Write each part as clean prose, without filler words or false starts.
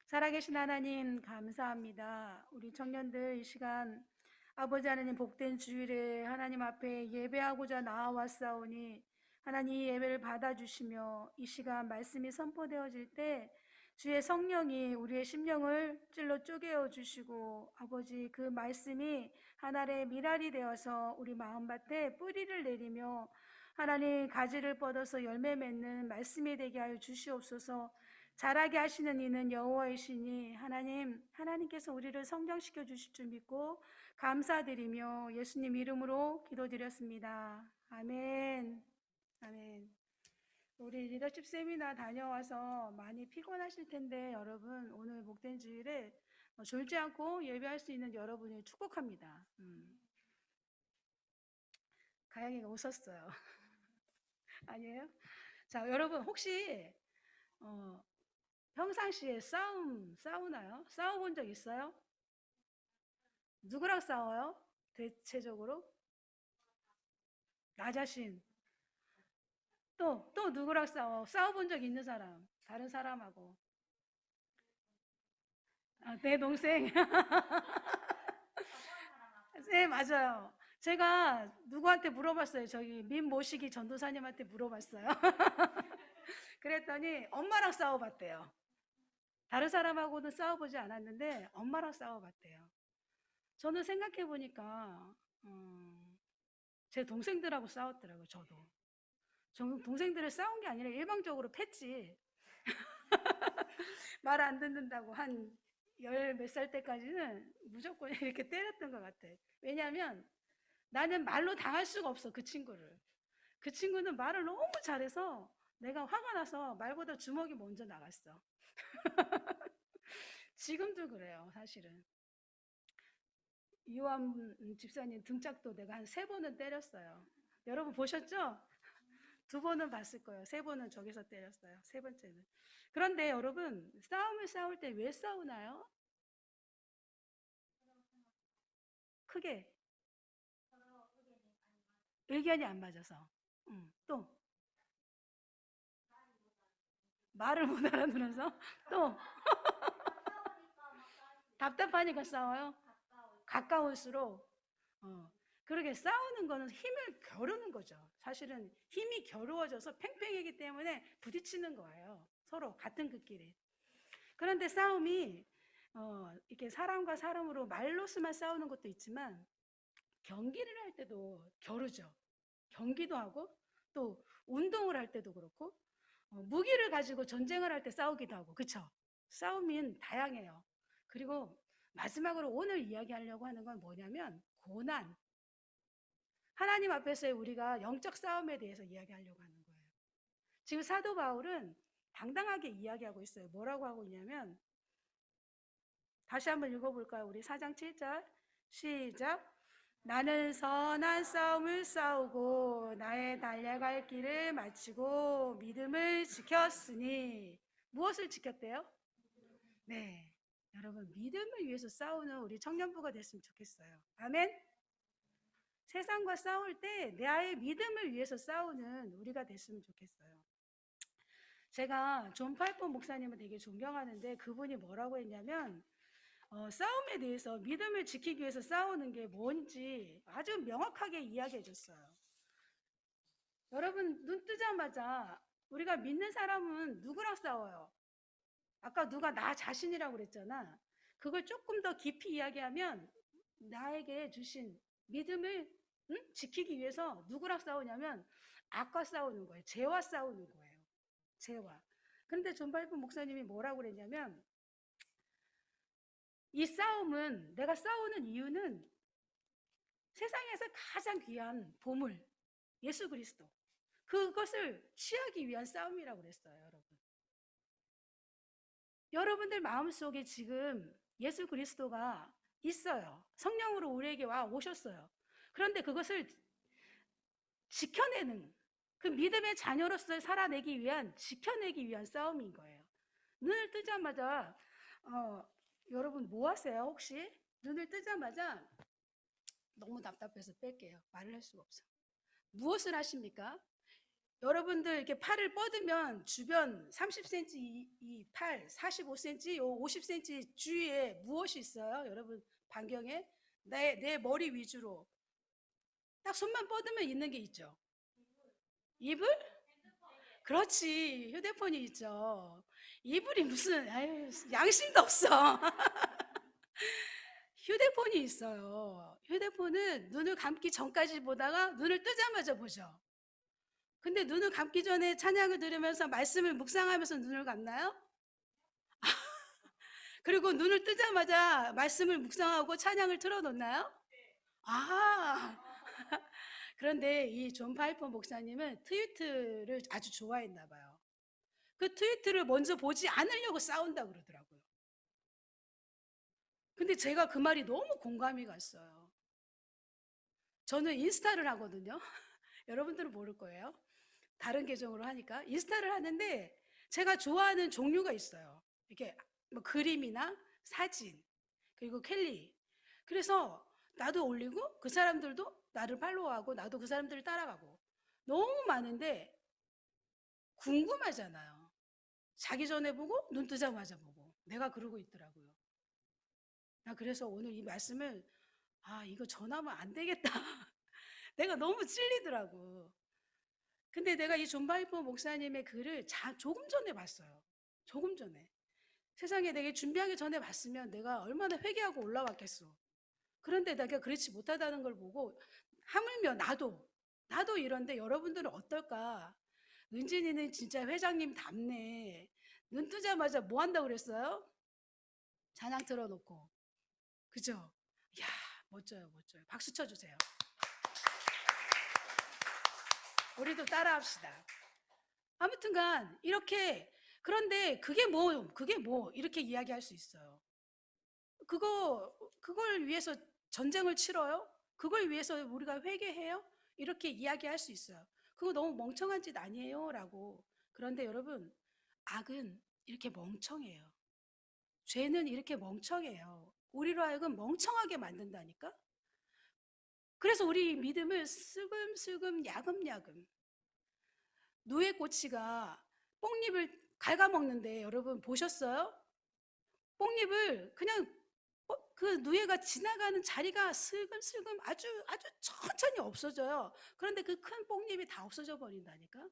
살아계신 하나님 감사합니다. 우리 청년들 이 시간 아버지 하나님 복된 주일에 하나님 앞에 예배하고자 나와왔사오니 하나님 이 예배를 받아주시며 이 시간 말씀이 선포되어질 때 주의 성령이 우리의 심령을 찔러 쪼개어 주시고 아버지 그 말씀이 하늘의 미랄이 되어서 우리 마음밭에 뿌리를 내리며 하나님 가지를 뻗어서 열매 맺는 말씀이 되게 하여 주시옵소서. 자라게 하시는 이는 여호와이시니 하나님께서 우리를 성장시켜 주실 줄 믿고 감사드리며 예수님 이름으로 기도드렸습니다. 아멘. 아멘. 우리 리더십 세미나 다녀와서 많이 피곤하실 텐데 여러분 오늘 복된 주일에 졸지 않고 예배할 수 있는 여러분을 축복합니다. 가영이가 웃었어요. 아니에요? 자, 여러분 혹시 어, 평상시에 싸우나요? 싸워본 적 있어요? 누구랑 싸워요? 대체적으로? 나 자신. 또 누구랑 싸워? 싸워본 적 있는 사람. 다른 사람하고. 아, 내 동생. 네, 맞아요. 제가 누구한테 물어봤어요. 저기 민 모시기 전도사님한테 물어봤어요. 그랬더니 엄마랑 싸워봤대요. 다른 사람하고는 싸워보지 않았는데 엄마랑 싸워봤대요. 저는 생각해보니까 제 동생들하고 싸웠더라고요. 저도. 동생들을 싸운 게 아니라 일방적으로 팼지. 말 안 듣는다고 한 열 몇 살 때까지는 무조건 이렇게 때렸던 것 같아. 왜냐하면 나는 말로 당할 수가 없어, 그 친구를. 그 친구는 말을 너무 잘해서 내가 화가 나서 말보다 주먹이 먼저 나갔어. 지금도 그래요, 사실은. 이완 집사님 등짝도 내가 한 3번은 때렸어요. 여러분 보셨죠? 2번은 봤을 거예요. 3번은 저기서 때렸어요. 3번째는. 그런데 여러분, 싸움을 싸울 때 왜 싸우나요? 크게. 의견이 안 맞아서. 또, 말을 못 알아들어서. 또, 답답하니까 싸워요? 가까울수록. 어, 그러게 싸우는 거는 힘을 겨루는 거죠. 사실은 힘이 겨루어져서 팽팽하기 때문에 부딪히는 거예요. 서로 같은 극끼리. 그런데 싸움이 이렇게 사람과 사람으로 말로서만 싸우는 것도 있지만 경기를 할 때도 겨루죠. 경기도 하고 또 운동을 할 때도 그렇고 무기를 가지고 전쟁을 할 때 싸우기도 하고 그쵸? 싸움은 다양해요. 그리고 마지막으로 오늘 이야기하려고 하는 건 뭐냐면 고난. 하나님 앞에서의 우리가 영적 싸움에 대해서 이야기하려고 하는 거예요. 지금 사도 바울은 당당하게 이야기하고 있어요. 뭐라고 하고 있냐면 다시 한번 읽어볼까요? 우리 4장 7절 시작. 나는 선한 싸움을 싸우고 나의 달려갈 길을 마치고 믿음을 지켰으니 무엇을 지켰대요? 네, 여러분 믿음을 위해서 싸우는 우리 청년부가 됐으면 좋겠어요. 아멘. 세상과 싸울 때 나의 믿음을 위해서 싸우는 우리가 됐으면 좋겠어요. 제가 존 파이퍼 목사님을 되게 존경하는데 그분이 뭐라고 했냐면 싸움에 대해서 믿음을 지키기 위해서 싸우는 게 뭔지 아주 명확하게 이야기해 줬어요. 여러분 눈 뜨자마자 우리가 믿는 사람은 누구랑 싸워요? 아까 누가 나 자신이라고 그랬잖아. 그걸 조금 더 깊이 이야기하면 나에게 주신 믿음을 지키기 위해서 누구랑 싸우냐면 악과 싸우는 거예요. 죄와 싸우는 거예요. 죄와. 그런데 존 발프 목사님이 뭐라고 그랬냐면 이 싸움은 내가 싸우는 이유는 세상에서 가장 귀한 보물 예수 그리스도 그것을 취하기 위한 싸움이라고 그랬어요. 여러분. 여러분들 마음속에 지금 예수 그리스도가 있어요. 성령으로 우리에게 와 오셨어요. 그런데 그것을 지켜내는 그 믿음의 자녀로서 살아내기 위한 지켜내기 위한 싸움인 거예요. 눈을 뜨자마자 여러분 뭐 하세요? 혹시 눈을 뜨자마자 너무 답답해서 뺄게요. 말을 할 수가 없어. 무엇을 하십니까? 여러분들 이렇게 팔을 뻗으면 주변 30cm 이 팔, 45cm, 요 50cm 주위에 무엇이 있어요? 여러분 반경에 내 머리 위주로 딱 손만 뻗으면 있는 게 있죠. 이불? 그렇지. 휴대폰이 있죠. 이불이 무슨 아유, 양심도 없어. 휴대폰이 있어요. 휴대폰은 눈을 감기 전까지 보다가 눈을 뜨자마자 보죠. 근데 눈을 감기 전에 찬양을 들으면서 말씀을 묵상하면서 눈을 감나요? 그리고 눈을 뜨자마자 말씀을 묵상하고 찬양을 틀어놓나요? 아, 그런데 이 존 파이퍼 목사님은 트위트를 아주 좋아했나 봐요. 그 트위트를 먼저 보지 않으려고 싸운다 그러더라고요. 근데 제가 그 말이 너무 공감이 갔어요. 저는 인스타를 하거든요. 여러분들은 모를 거예요. 다른 계정으로 하니까 인스타를 하는데 제가 좋아하는 종류가 있어요. 이렇게 뭐 그림이나 사진 그리고 캘리. 그래서 나도 올리고 그 사람들도 나를 팔로우하고 나도 그 사람들을 따라가고 너무 많은데 궁금하잖아요. 자기 전에 보고 눈 뜨자마자 보고 내가 그러고 있더라고요. 나 그래서 오늘 이 말씀을 이거 전하면 안 되겠다. 내가 너무 찔리더라고. 근데 내가 이 존 바이퍼 목사님의 글을 조금 전에 봤어요. 조금 전에. 세상에 내가 준비하기 전에 봤으면 내가 얼마나 회개하고 올라왔겠어. 그런데 내가 그렇지 못하다는 걸 보고 하물며 나도 이런데 여러분들은 어떨까? 은진이는 진짜 회장님 답네. 눈 뜨자마자 뭐 한다고 그랬어요? 찬양 틀어놓고. 그죠? 이야, 멋져요, 멋져요. 박수 쳐주세요. 우리도 따라합시다. 아무튼간 이렇게 그런데 그게 뭐 이렇게 이야기할 수 있어요. 그걸 위해서 전쟁을 치러요? 그걸 위해서 우리가 회개해요? 이렇게 이야기할 수 있어요. 그거 너무 멍청한 짓 아니에요? 라고. 그런데 여러분, 악은 이렇게 멍청해요. 죄는 이렇게 멍청해요. 우리로 하여금 멍청하게 만든다니까? 그래서 우리 믿음을 슬금슬금 야금야금 누에꼬치가 뽕잎을 갉아먹는데 여러분 보셨어요? 뽕잎을 그냥 그 누에가 지나가는 자리가 슬금슬금 아주 천천히 없어져요. 그런데 그 큰 뽕잎이 다 없어져 버린다니까?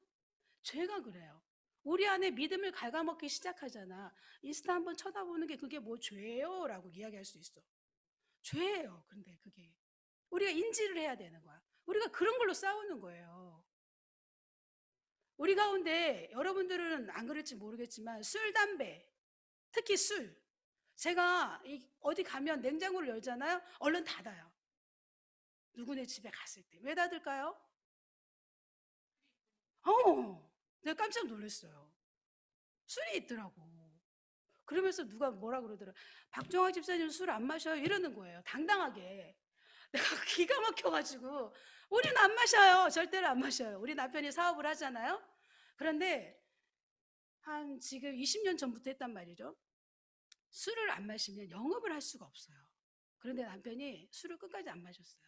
죄가 그래요. 우리 안에 믿음을 갉아먹기 시작하잖아. 인스타 한번 쳐다보는 게 그게 뭐 죄예요? 라고 이야기할 수 있어. 죄예요. 근데 그게. 우리가 인지를 해야 되는 거야. 우리가 그런 걸로 싸우는 거예요. 우리 가운데 여러분들은 안 그럴지 모르겠지만 술, 담배, 특히 술. 제가 어디 가면 냉장고를 열잖아요. 얼른 닫아요. 누구네 집에 갔을 때. 왜 닫을까요? 내가 깜짝 놀랐어요. 술이 있더라고. 그러면서 누가 뭐라 그러더라. 박정화 집사님 술 안 마셔요? 이러는 거예요. 당당하게. 내가 기가 막혀가지고 우리는 안 마셔요. 절대로 안 마셔요. 우리 남편이 사업을 하잖아요. 그런데 한 지금 20년 전부터 했단 말이죠. 술을 안 마시면 영업을 할 수가 없어요. 그런데 남편이 술을 끝까지 안 마셨어요.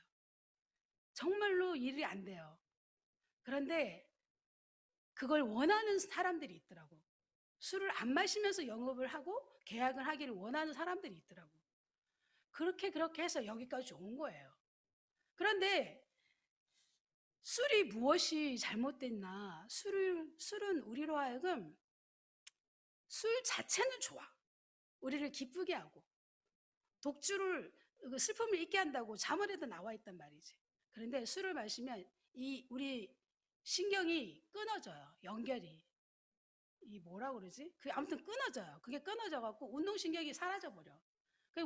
정말로 일이 안 돼요. 그런데 그걸 원하는 사람들이 있더라고. 술을 안 마시면서 영업을 하고 계약을 하기를 원하는 사람들이 있더라고. 그렇게 해서 여기까지 온 거예요. 그런데 술이 무엇이 잘못됐나? 술은 우리로 하여금 술 자체는 좋아. 우리를 기쁘게 하고 독주를 슬픔을 잊게 한다고 잠언에도 나와 있단 말이지. 그런데 술을 마시면 우리 신경이 끊어져요. 연결이. 뭐라 그러지? 아무튼 끊어져요. 그게 끊어져 갖고 운동신경이 사라져 버려.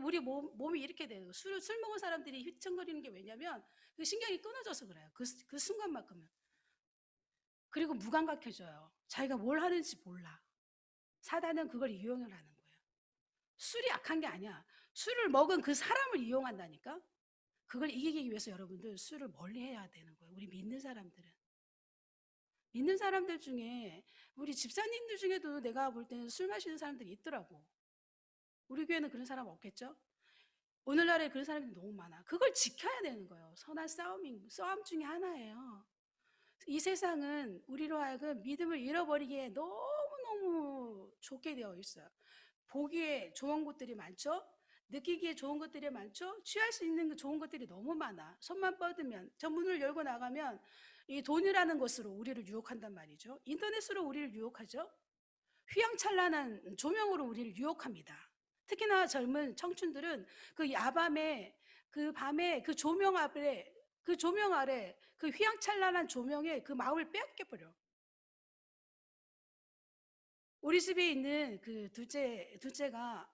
우리 몸이 이렇게 돼요. 술 먹은 사람들이 휘청거리는 게 왜냐면 그 신경이 끊어져서 그래요. 그 순간만큼은. 그리고 무감각해져요. 자기가 뭘 하는지 몰라. 사단은 그걸 이용을 하는 거예요. 술이 악한 게 아니야. 술을 먹은 그 사람을 이용한다니까? 그걸 이기기 위해서 여러분들 술을 멀리 해야 되는 거예요. 우리 믿는 사람들은. 믿는 사람들 중에 우리 집사님들 중에도 내가 볼 때는 술 마시는 사람들이 있더라고. 우리 교회는 그런 사람 없겠죠? 오늘날에 그런 사람들이 너무 많아. 그걸 지켜야 되는 거예요. 선한 싸움 중에 하나예요. 이 세상은 우리로 하여금 믿음을 잃어버리기에 너무너무 좋게 되어 있어요. 보기에 좋은 것들이 많죠? 느끼기에 좋은 것들이 많죠? 취할 수 있는 좋은 것들이 너무 많아. 손만 뻗으면, 저 문을 열고 나가면 이 돈이라는 것으로 우리를 유혹한단 말이죠. 인터넷으로 우리를 유혹하죠. 휘황찬란한 조명으로 우리를 유혹합니다. 특히나 젊은 청춘들은 그 야밤에 그 밤에 그 조명 아래 그 휘황찬란한 조명에 그 마음을 빼앗겨버려. 우리 집에 있는 그 둘째가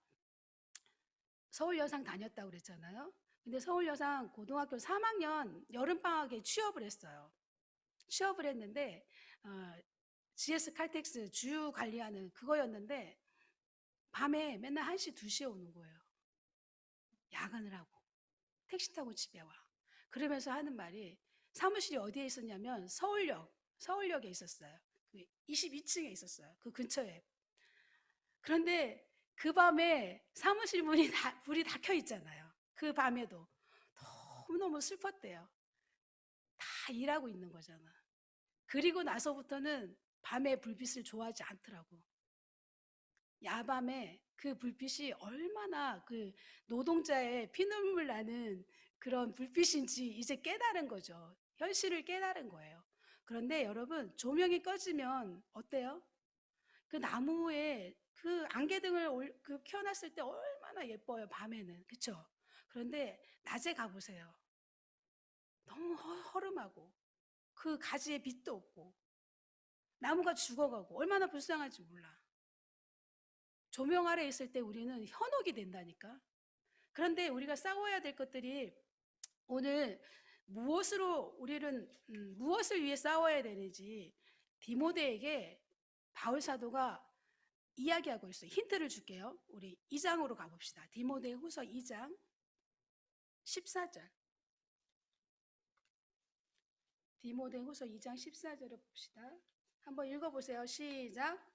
서울 여상 다녔다고 그랬잖아요. 근데 서울 여상 고등학교 3학년 여름방학에 취업을 했어요. 취업을 했는데 GS 칼텍스 주유 관리하는 그거였는데 밤에 맨날 1시, 2시에 오는 거예요. 야근을 하고 택시 타고 집에 와. 그러면서 하는 말이 사무실이 어디에 있었냐면 서울역에 있었어요. 그 22층에 있었어요. 그 근처에. 그런데 그 밤에 사무실 불이 다 켜 있잖아요. 그 밤에도 너무너무 슬펐대요. 다 일하고 있는 거잖아. 그리고 나서부터는 밤에 불빛을 좋아하지 않더라고. 야밤에 그 불빛이 얼마나 그 노동자의 피눈물 나는 그런 불빛인지 이제 깨달은 거죠. 현실을 깨달은 거예요. 그런데 여러분, 조명이 꺼지면 어때요? 그 나무에 그 안개등을 켜놨을 때 얼마나 예뻐요, 밤에는. 그쵸? 그런데 낮에 가보세요. 너무 허름하고 그 가지에 빛도 없고 나무가 죽어가고 얼마나 불쌍한지 몰라. 조명 아래 있을 때 우리는 현혹이 된다니까. 그런데 우리가 싸워야 될 것들이 오늘 무엇을 위해 싸워야 되는지 디모데에게 바울 사도가 이야기하고 있어요. 힌트를 줄게요. 우리 2장으로 가봅시다. 디모데 후서 2장 14절. 디모데 후서 2장 14절을 봅시다. 한번 읽어보세요. 시작.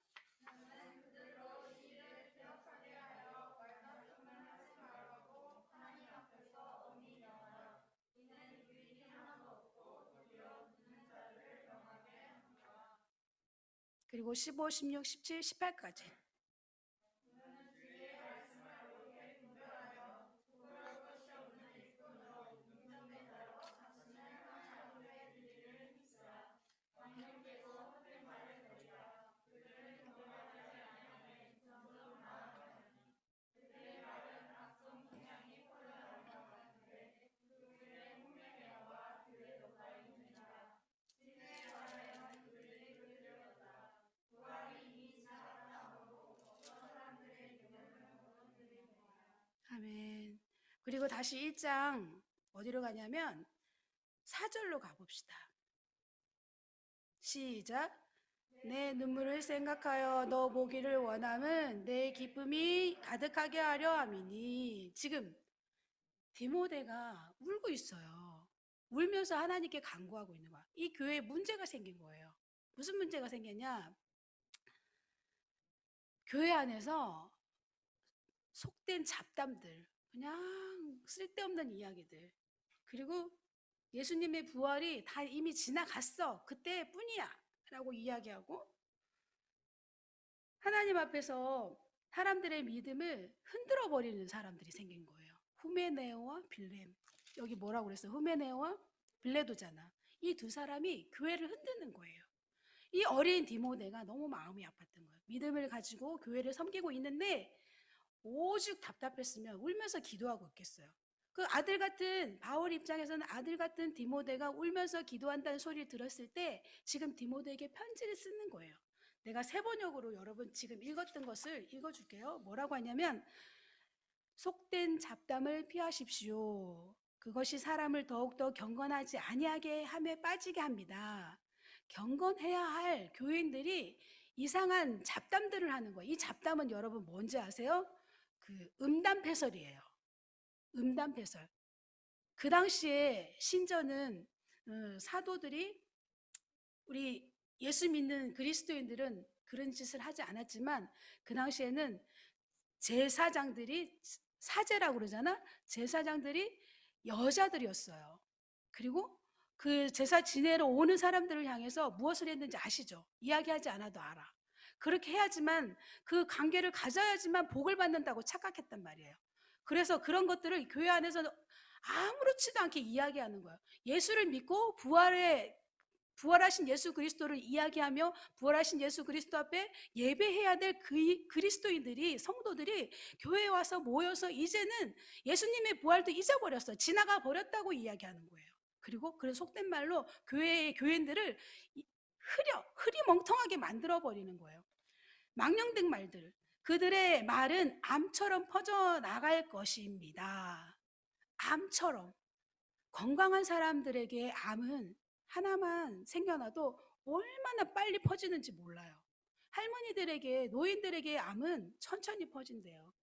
그리고 15, 16, 17, 18까지. 아멘. 그리고 다시 1장 어디로 가냐면 4절로 가봅시다. 시작. 내 눈물을 생각하여 너 보기를 원함은 내 기쁨이 가득하게 하려 함이니. 지금 디모데가 울고 있어요. 울면서 하나님께 간구하고 있는 거야. 이 교회에 문제가 생긴 거예요. 무슨 문제가 생겼냐? 교회 안에서 속된 잡담들, 그냥 쓸데없는 이야기들, 그리고 예수님의 부활이 다 이미 지나갔어. 그때뿐이야. 라고 이야기하고 하나님 앞에서 사람들의 믿음을 흔들어 버리는 사람들이 생긴 거예요. 후메네오와 빌레. 여기 뭐라고 그랬어? 후메네오와 빌레도잖아. 이 두 사람이 교회를 흔드는 거예요. 이 어린 디모데가 너무 마음이 아팠던 거예요. 믿음을 가지고 교회를 섬기고 있는데 오죽 답답했으면 울면서 기도하고 있겠어요. 그 아들 같은 바울 입장에서는 아들 같은 디모데가 울면서 기도한다는 소리를 들었을 때 지금 디모데에게 편지를 쓰는 거예요. 내가 세 번역으로 여러분 지금 읽었던 것을 읽어줄게요. 뭐라고 하냐면 속된 잡담을 피하십시오. 그것이 사람을 더욱더 경건하지 아니하게 함에 빠지게 합니다. 경건해야 할 교인들이 이상한 잡담들을 하는 거예요. 이 잡담은 여러분 뭔지 아세요? 그 음담패설이에요. 음담패설. 그 당시에 신전은 사도들이 우리 예수 믿는 그리스도인들은 그런 짓을 하지 않았지만 그 당시에는 제사장들이 사제라고 그러잖아. 제사장들이 여자들이었어요. 그리고 그 제사 지내러 오는 사람들을 향해서 무엇을 했는지 아시죠? 이야기하지 않아도 알아. 그렇게 해야지만 그 관계를 가져야지만 복을 받는다고 착각했단 말이에요. 그래서 그런 것들을 교회 안에서 아무렇지도 않게 이야기하는 거예요. 예수를 믿고 부활하신 예수 그리스도를 이야기하며 부활하신 예수 그리스도 앞에 예배해야 될 그리스도인들이, 성도들이 교회에 와서 모여서 이제는 예수님의 부활도 잊어버렸어요. 지나가 버렸다고 이야기하는 거예요. 그리고 그 속된 말로 교회의 교인들을 흐리멍텅하게 만들어버리는 거예요. 망령된 말들. 그들의 말은 암처럼 퍼져나갈 것입니다. 암처럼. 건강한 사람들에게 암은 하나만 생겨나도 얼마나 빨리 퍼지는지 몰라요. 할머니들에게, 노인들에게 암은 천천히 퍼진대요.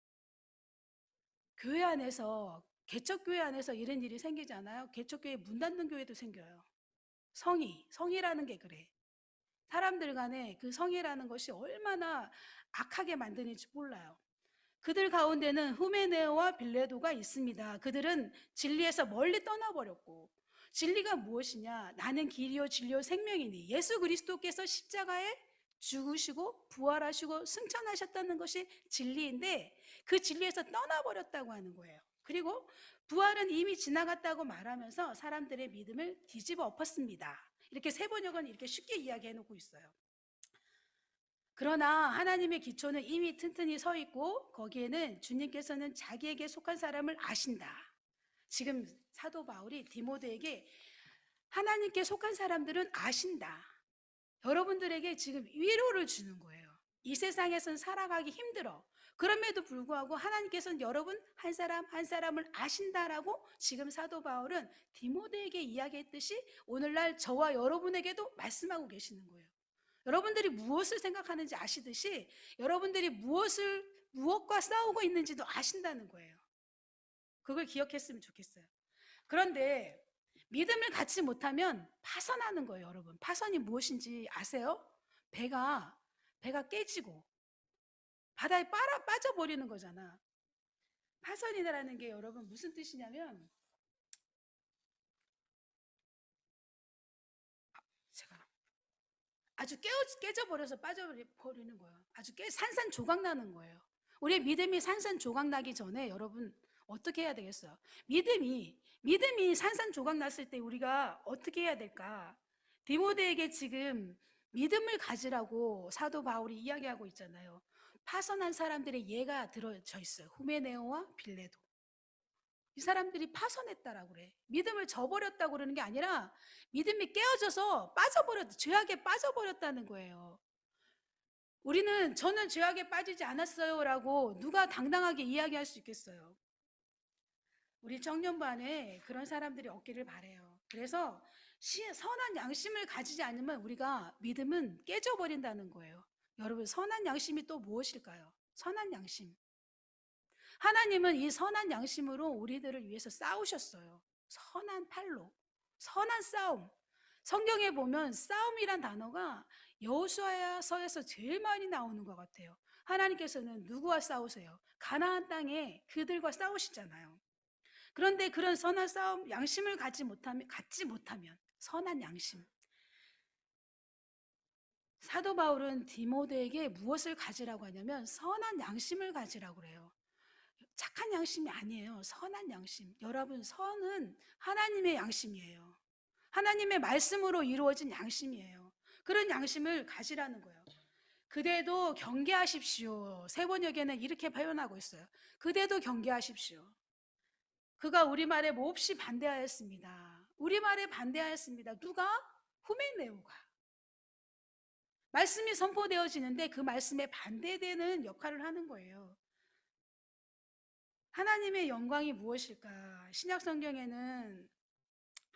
교회 안에서, 개척교회 안에서 이런 일이 생기잖아요. 개척교회 문 닫는 교회도 생겨요. 성이라는 게 그래. 사람들 간에 그 성이라는 것이 얼마나 악하게 만드는지 몰라요. 그들 가운데는 후메네오와 빌레도가 있습니다. 그들은 진리에서 멀리 떠나버렸고, 진리가 무엇이냐? 나는 길이요 진리요 생명이니 예수 그리스도께서 십자가에 죽으시고 부활하시고 승천하셨다는 것이 진리인데 그 진리에서 떠나버렸다고 하는 거예요. 그리고 부활은 이미 지나갔다고 말하면서 사람들의 믿음을 뒤집어 엎었습니다. 이렇게 세번역은 이렇게 쉽게 이야기해 놓고 있어요. 그러나 하나님의 기초는 이미 튼튼히 서 있고 거기에는 주님께서는 자기에게 속한 사람을 아신다. 지금 사도 바울이 디모데에게 하나님께 속한 사람들은 아신다. 여러분들에게 지금 위로를 주는 거예요. 이 세상에선 살아가기 힘들어. 그럼에도 불구하고 하나님께서는 여러분 한 사람 한 사람을 아신다라고 지금 사도 바울은 디모데에게 이야기했듯이 오늘날 저와 여러분에게도 말씀하고 계시는 거예요. 여러분들이 무엇을 생각하는지 아시듯이 여러분들이 무엇과 싸우고 있는지도 아신다는 거예요. 그걸 기억했으면 좋겠어요. 그런데 믿음을 갖지 못하면 파선하는 거예요, 여러분. 파선이 무엇인지 아세요? 배가 깨지고 바다에 빠져버리는 거잖아. 파선이라는 게 여러분 무슨 뜻이냐면 제가 아주 깨져버려서 빠져버리는 거예요. 아주 산산조각 나는 거예요. 우리의 믿음이 산산조각 나기 전에 여러분 어떻게 해야 되겠어요? 믿음이 산산조각 났을 때 우리가 어떻게 해야 될까? 디모데에게 지금 믿음을 가지라고 사도 바울이 이야기하고 있잖아요. 파선한 사람들의 예가 들어져 있어요. 후메네오와 빌레도. 이 사람들이 파선했다라고 그래. 믿음을 저버렸다고 그러는 게 아니라 믿음이 깨어져서 죄악에 빠져버렸다는 거예요. 저는 죄악에 빠지지 않았어요라고 누가 당당하게 이야기할 수 있겠어요? 우리 청년반에 그런 사람들이 없기를 바래요. 그래서 선한 양심을 가지지 않으면 우리가 믿음은 깨져버린다는 거예요. 여러분, 선한 양심이 또 무엇일까요? 선한 양심. 하나님은 이 선한 양심으로 우리들을 위해서 싸우셨어요. 선한 팔로, 선한 싸움. 성경에 보면 싸움이란 단어가 여호수아서에서 제일 많이 나오는 것 같아요. 하나님께서는 누구와 싸우세요? 가나안 땅에 그들과 싸우시잖아요. 그런데 그런 선한 싸움, 양심을 갖지 못하면 선한 양심. 사도 바울은 디모데에게 무엇을 가지라고 하냐면 선한 양심을 가지라고 그래요. 착한 양심이 아니에요. 선한 양심. 여러분, 선은 하나님의 양심이에요. 하나님의 말씀으로 이루어진 양심이에요. 그런 양심을 가지라는 거예요. 그대도 경계하십시오. 세번역에는 이렇게 표현하고 있어요. 그대도 경계하십시오. 그가 우리 말에 몹시 반대하였습니다. 우리 말에 반대하였습니다. 누가? 후메네오가. 말씀이 선포되어지는데 그 말씀에 반대되는 역할을 하는 거예요. 하나님의 영광이 무엇일까? 신약 성경에는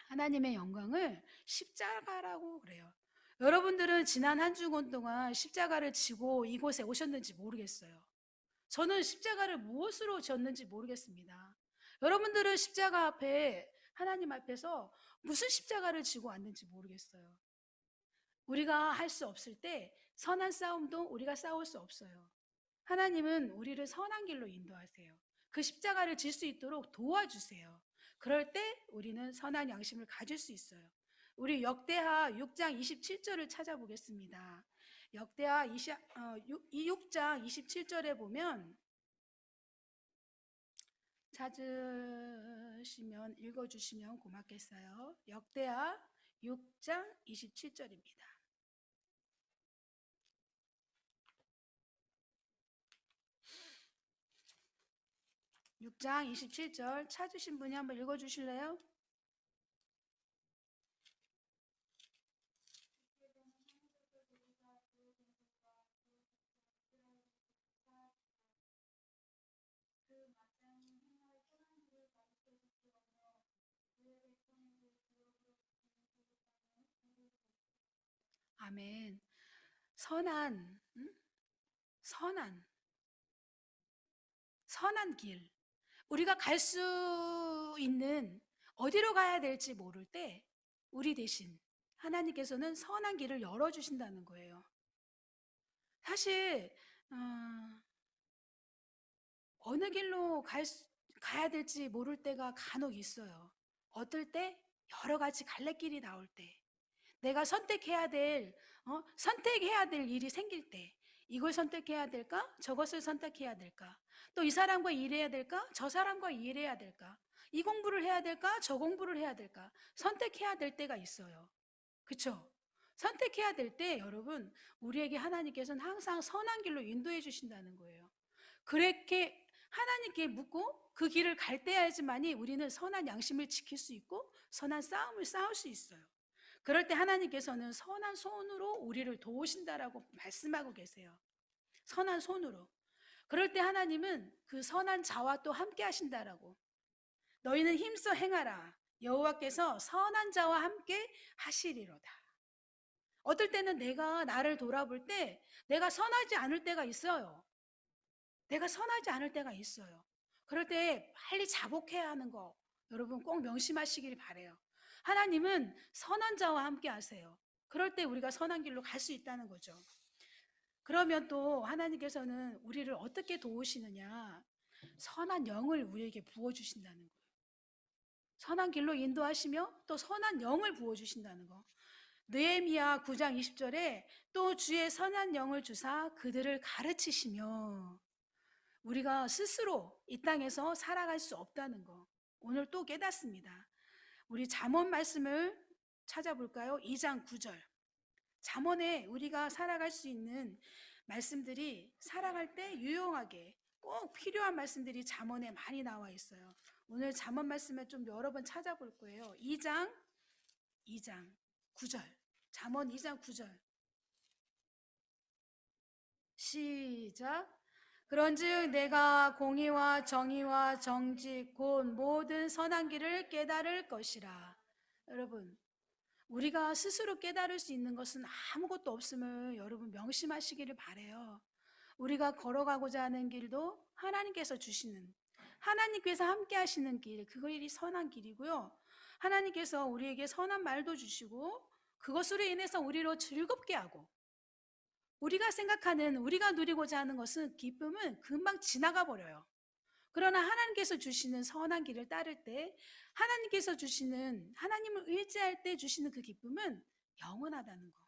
하나님의 영광을 십자가라고 그래요. 여러분들은 지난 한 주간 동안 십자가를 지고 이곳에 오셨는지 모르겠어요. 저는 십자가를 무엇으로 졌는지 모르겠습니다. 여러분들은 십자가 앞에 하나님 앞에서 무슨 십자가를 지고 왔는지 모르겠어요. 우리가 할 수 없을 때 선한 싸움도 우리가 싸울 수 없어요. 하나님은 우리를 선한 길로 인도하세요. 그 십자가를 질 수 있도록 도와주세요. 그럴 때 우리는 선한 양심을 가질 수 있어요. 우리 역대하 6장 27절을 찾아보겠습니다. 역대하 6장 27절에 보면 찾으시면 읽어주시면 고맙겠어요. 역대하 6장 27절입니다. 6장 27절 찾으신 분이 한번 읽어주실래요? 아멘. 선한, 선한, 선한 길. 우리가 갈 수 있는 어디로 가야 될지 모를 때 우리 대신 하나님께서는 선한 길을 열어주신다는 거예요. 사실 어느 길로 가야 될지 모를 때가 간혹 있어요. 어떨 때? 여러 가지 갈래길이 나올 때. 내가 선택해야 될 일이 생길 때 이걸 선택해야 될까? 저것을 선택해야 될까? 또 이 사람과 일해야 될까? 저 사람과 일해야 될까? 이 공부를 해야 될까? 저 공부를 해야 될까? 선택해야 될 때가 있어요. 그렇죠? 선택해야 될 때 여러분 우리에게 하나님께서는 항상 선한 길로 인도해 주신다는 거예요. 그렇게 하나님께 묻고 그 길을 갈 때야지만이 우리는 선한 양심을 지킬 수 있고 선한 싸움을 싸울 수 있어요. 그럴 때 하나님께서는 선한 손으로 우리를 도우신다라고 말씀하고 계세요. 선한 손으로. 그럴 때 하나님은 그 선한 자와 또 함께 하신다라고. 너희는 힘써 행하라. 여호와께서 선한 자와 함께 하시리로다. 어떨 때는 내가 나를 돌아볼 때 내가 선하지 않을 때가 있어요. 내가 선하지 않을 때가 있어요. 그럴 때 빨리 자복해야 하는 거 여러분 꼭 명심하시길 바래요. 하나님은 선한 자와 함께 하세요. 그럴 때 우리가 선한 길로 갈 수 있다는 거죠. 그러면 또 하나님께서는 우리를 어떻게 도우시느냐? 선한 영을 우리에게 부어주신다는 거예요. 선한 길로 인도하시며 또 선한 영을 부어주신다는 거. 느헤미야 9장 20절에 또 주의 선한 영을 주사 그들을 가르치시며 우리가 스스로 이 땅에서 살아갈 수 없다는 거 오늘 또 깨닫습니다. 우리 잠언 말씀을 찾아볼까요? 2장 9절. 잠언에 우리가 살아갈 수 있는 말씀들이 살아갈 때 유용하게 꼭 필요한 말씀들이 잠언에 많이 나와 있어요. 오늘 잠언 말씀을 좀 여러 번 찾아볼 거예요. 2장 9절. 잠언 2장 9절. 시작. 그런즉 내가 공의와 정의와 정직 곧 모든 선한 길을 깨달을 것이라. 여러분 우리가 스스로 깨달을 수 있는 것은 아무것도 없음을 여러분 명심하시기를 바라요. 우리가 걸어가고자 하는 길도 하나님께서 주시는 하나님께서 함께 하시는 길, 그 길이 선한 길이고요. 하나님께서 우리에게 선한 말도 주시고 그것으로 인해서 우리로 즐겁게 하고 우리가 생각하는 우리가 누리고자 하는 것은 기쁨은 금방 지나가 버려요. 그러나 하나님께서 주시는 선한 길을 따를 때 하나님께서 주시는 하나님을 의지할 때 주시는 그 기쁨은 영원하다는 거.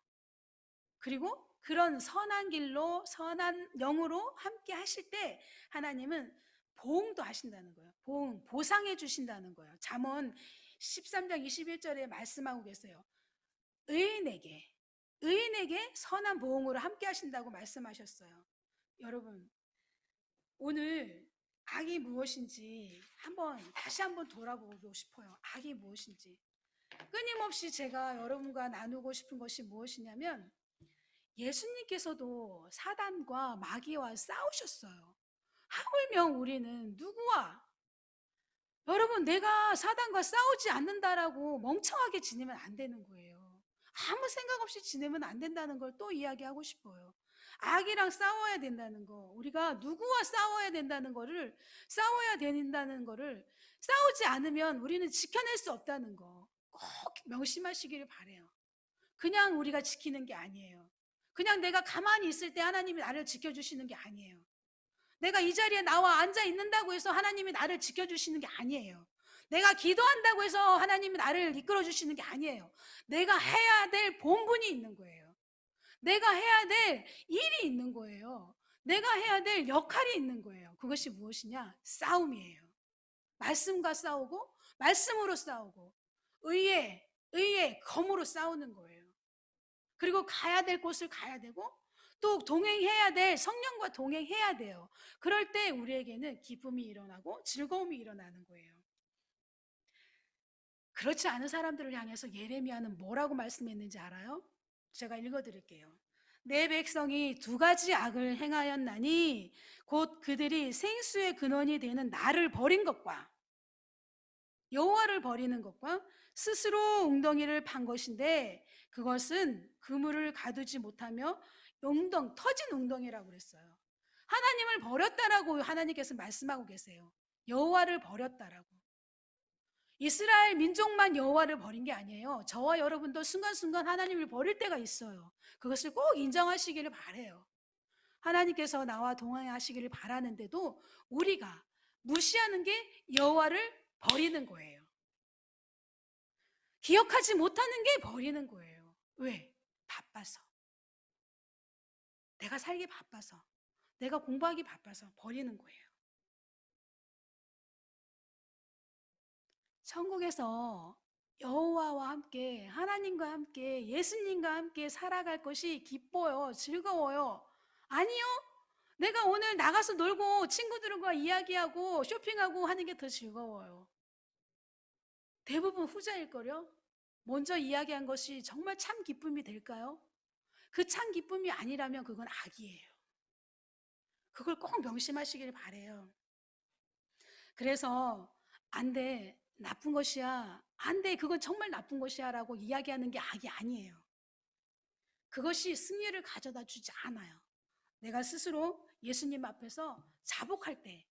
그리고 그런 선한 길로 선한 영으로 함께 하실 때 하나님은 보응도 하신다는 거예요. 보응, 보상해 주신다는 거예요. 잠언 13장 21절에 말씀하고 계세요. 의인에게 선한 보응으로 함께 하신다고 말씀하셨어요. 여러분 오늘 악이 무엇인지 다시 한번 돌아보고 싶어요. 악이 무엇인지. 끊임없이 제가 여러분과 나누고 싶은 것이 무엇이냐면 예수님께서도 사단과 마귀와 싸우셨어요. 하물며 우리는 누구와? 여러분 내가 사단과 싸우지 않는다라고 멍청하게 지내면 안 되는 거예요. 아무 생각 없이 지내면 안 된다는 걸 또 이야기하고 싶어요. 악이랑 싸워야 된다는 거, 우리가 누구와 싸워야 된다는 거를 싸우지 않으면 우리는 지켜낼 수 없다는 거 꼭 명심하시기를 바라요. 그냥 우리가 지키는 게 아니에요. 그냥 내가 가만히 있을 때 하나님이 나를 지켜주시는 게 아니에요. 내가 이 자리에 나와 앉아 있는다고 해서 하나님이 나를 지켜주시는 게 아니에요. 내가 기도한다고 해서 하나님이 나를 이끌어 주시는 게 아니에요. 내가 해야 될 본분이 있는 거예요. 내가 해야 될 일이 있는 거예요. 내가 해야 될 역할이 있는 거예요. 그것이 무엇이냐? 싸움이에요. 말씀과 싸우고, 말씀으로 싸우고, 의의 검으로 싸우는 거예요. 그리고 가야 될 곳을 가야 되고, 또 동행해야 될 성령과 동행해야 돼요. 그럴 때 우리에게는 기쁨이 일어나고 즐거움이 일어나는 거예요. 그렇지 않은 사람들을 향해서 예레미야는 뭐라고 말씀했는지 알아요? 제가 읽어드릴게요. 내 백성이 두 가지 악을 행하였나니 곧 그들이 생수의 근원이 되는 나를 버린 것과 여호와를 버리는 것과 스스로 웅덩이를 판 것인데 그것은 그물을 가두지 못하며 터진 웅덩이라고 그랬어요. 하나님을 버렸다라고 하나님께서 말씀하고 계세요. 여호와를 버렸다라고. 이스라엘 민족만 여호와를 버린 게 아니에요. 저와 여러분도 순간순간 하나님을 버릴 때가 있어요. 그것을 꼭 인정하시기를 바라요. 하나님께서 나와 동행하시기를 바라는데도 우리가 무시하는 게 여호와를 버리는 거예요. 기억하지 못하는 게 버리는 거예요. 왜? 바빠서. 내가 살기 바빠서. 내가 공부하기 바빠서 버리는 거예요. 천국에서 여호와와 함께 하나님과 함께 예수님과 함께 살아갈 것이 기뻐요. 즐거워요. 아니요. 내가 오늘 나가서 놀고 친구들과 이야기하고 쇼핑하고 하는 게 더 즐거워요. 대부분 후자일걸요? 먼저 이야기한 것이 정말 참 기쁨이 될까요? 그 참 기쁨이 아니라면 그건 악이에요. 그걸 꼭 명심하시길 바래요. 그래서 안 돼, 나쁜 것이야, 안 돼, 그건 정말 나쁜 것이야 라고 이야기하는 게 악이 아니에요. 그것이 승리를 가져다 주지 않아요. 내가 스스로 예수님 앞에서 자복할 때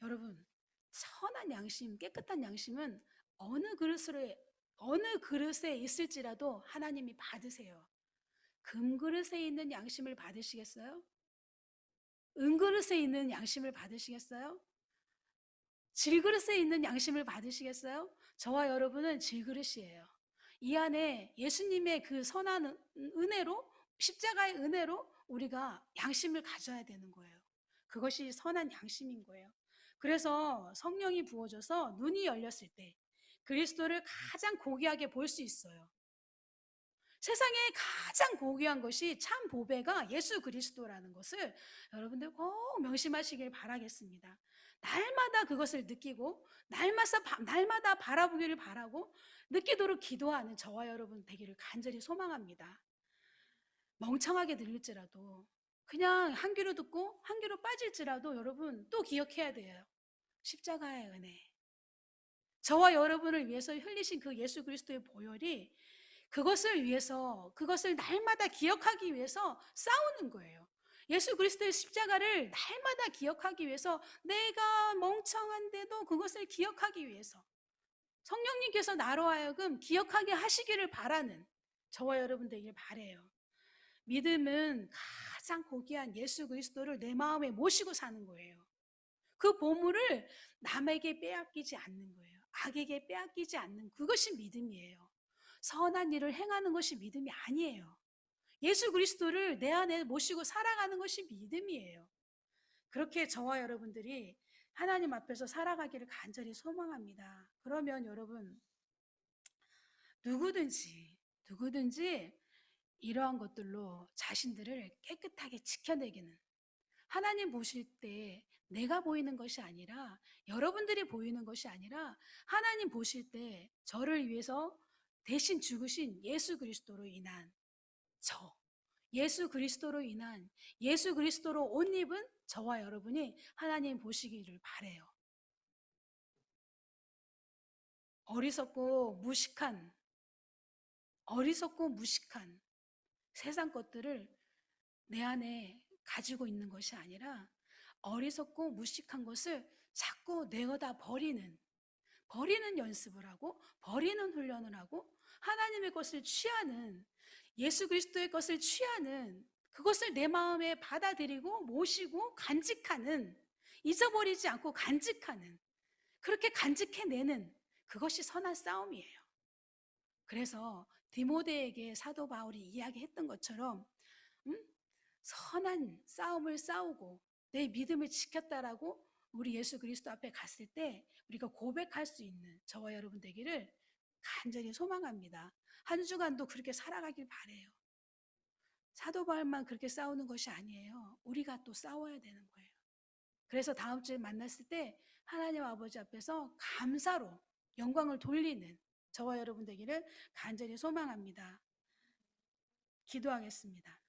여러분, 선한 양심, 깨끗한 양심은 어느 그릇에 있을지라도 하나님이 받으세요. 금그릇에 있는 양심을 받으시겠어요? 은그릇에 있는 양심을 받으시겠어요? 질그릇에 있는 양심을 받으시겠어요? 저와 여러분은 질그릇이에요. 이 안에 예수님의 그 선한 은혜로, 십자가의 은혜로 우리가 양심을 가져야 되는 거예요. 그것이 선한 양심인 거예요. 그래서 성령이 부어져서 눈이 열렸을 때 그리스도를 가장 고귀하게 볼 수 있어요. 세상에 가장 고귀한 것이 참 보배가 예수 그리스도라는 것을 여러분들 꼭 명심하시길 바라겠습니다. 날마다 그것을 느끼고 날마다 바라보기를 바라고 느끼도록 기도하는 저와 여러분 되기를 간절히 소망합니다. 멍청하게 들릴지라도 그냥 한 귀로 듣고 한 귀로 빠질지라도 여러분 또 기억해야 돼요. 십자가의 은혜. 저와 여러분을 위해서 흘리신 그 예수 그리스도의 보혈이 그것을 위해서, 그것을 날마다 기억하기 위해서 싸우는 거예요. 예수 그리스도의 십자가를 날마다 기억하기 위해서 내가 멍청한데도 그것을 기억하기 위해서 성령님께서 나로 하여금 기억하게 하시기를 바라는 저와 여러분 되길 바라요. 믿음은 가장 고귀한 예수 그리스도를 내 마음에 모시고 사는 거예요. 그 보물을 남에게 빼앗기지 않는 거예요. 악에게 빼앗기지 않는 그것이 믿음이에요. 선한 일을 행하는 것이 믿음이 아니에요. 예수 그리스도를 내 안에 모시고 살아가는 것이 믿음이에요. 그렇게 저와 여러분들이 하나님 앞에서 살아가기를 간절히 소망합니다. 그러면 여러분 누구든지 이러한 것들로 자신들을 깨끗하게 지켜내기는 하나님 보실 때 내가 보이는 것이 아니라 여러분들이 보이는 것이 아니라 하나님 보실 때 저를 위해서 대신 죽으신 예수 그리스도로 인한 예수 그리스도로 인한 예수 그리스도로 옷 입은 저와 여러분이 하나님 보시기를 바래요. 어리석고 무식한 세상 것들을 내 안에 가지고 있는 것이 아니라 어리석고 무식한 것을 자꾸 내어다 버리는 연습을 하고 버리는 훈련을 하고 하나님의 것을 취하는 예수 그리스도의 것을 취하는 그것을 내 마음에 받아들이고 모시고 간직하는 잊어버리지 않고 간직하는, 그렇게 간직해내는 그것이 선한 싸움이에요. 그래서 디모데에게 사도 바울이 이야기했던 것처럼 선한 싸움을 싸우고 내 믿음을 지켰다라고 우리 예수 그리스도 앞에 갔을 때 우리가 고백할 수 있는 저와 여러분 되기를 간절히 소망합니다. 한 주간도 그렇게 살아가길 바래요. 사도 바울만 그렇게 싸우는 것이 아니에요. 우리가 또 싸워야 되는 거예요. 그래서 다음 주에 만났을 때 하나님 아버지 앞에서 감사로 영광을 돌리는 저와 여러분 되기를 간절히 소망합니다. 기도하겠습니다.